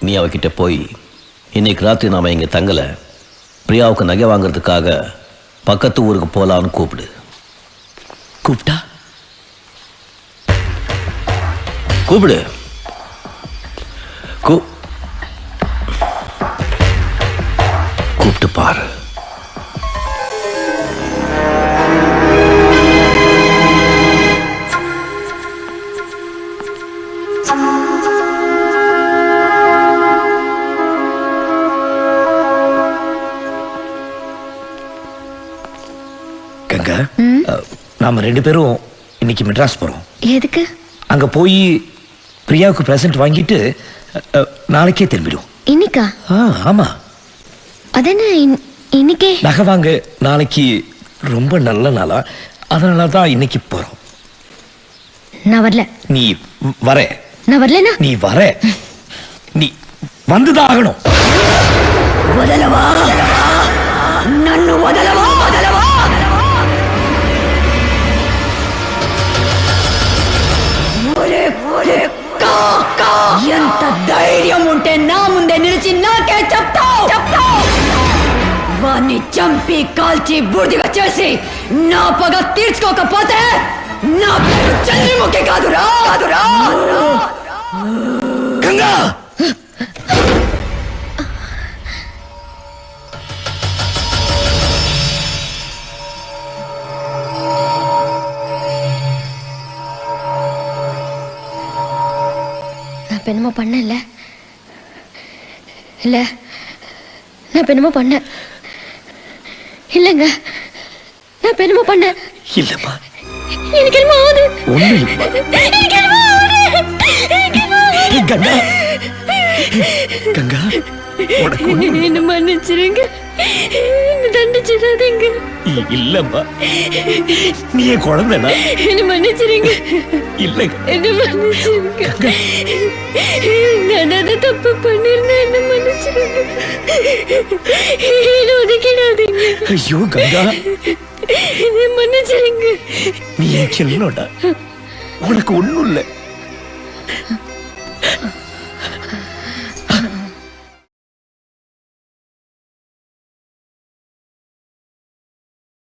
நீ அவகிட்ட போய் இன்னைக்கு ராத்திரி நாம இங்க தங்கல, பிரியாவுக்கு நகை வாங்குறதுக்காக பக்கத்து ஊருக்கு போலான்னு கூப்பிடு. கூப்பிட்டா கூப்பிடு. கூப்பிட்டு பாரு. கங்கா, நாம 2 பேரும் இன்னைக்கு மெட்ராஸ் போறோம். எதுக்கு? அங்க போய் பிரியாவுக்கு பிரசன்ட் வாங்கிட்டு நாளைக்கே திரும்பிடும். இன்னைக்கா? ஆமா. அதென்ன இன்னைக்கே? நகை வாங்க நாளைக்கு ரொம்ப நல்ல நாளா, அதனாலதான் இன்னைக்கு போறோம். நான் வரல. நீ வர. நான் வரலனா? நீ வர. நீ வந்துதான் ஆகணும். వదలవా నన్ను వదలవా వదలవా ఒరే ఒరే కాకా ఎంత ధైర్యం ఉంటే నా ముందే నిలిచి నాకే చెప్తావు వాణ్ణి చంపి కాల్చి బూడిదగా చేసి నా పగ తీర్చుకోకపోతే నా పేరు చంద్రముఖి కాదురా గంగా, என்னமோ பண்ண இல்ல நான் என்னமோ பண்ண இல்லங்க. நான் என்னமோ பண்ண இல்லம்மா. எனக்கு என்னமோ ஆகுது. எனக்கு என்னமோ ஆகுது. கங்கா, கங்கா, என்ன மன்னிச்சிருங்க, என்ன தண்டிச்சிடாதீங்க. இல்லம்மா, நீ என் குழந்தைனா. என்ன மன்னிச்சிருங்க. இல்லங்க, என்ன மன்னிச்சிருங்க. நான் அதை தப்பு பண்ணிருந்தேன். என்ன மன்னிச்சிருங்க. என்ன ஒதுக்கிடாதீங்க. ஐயோ கங்கா, என்ன மன்னிச்சிருங்க. நீ என் செல்லோடா, உனக்கு ஒண்ணும் இல்லை.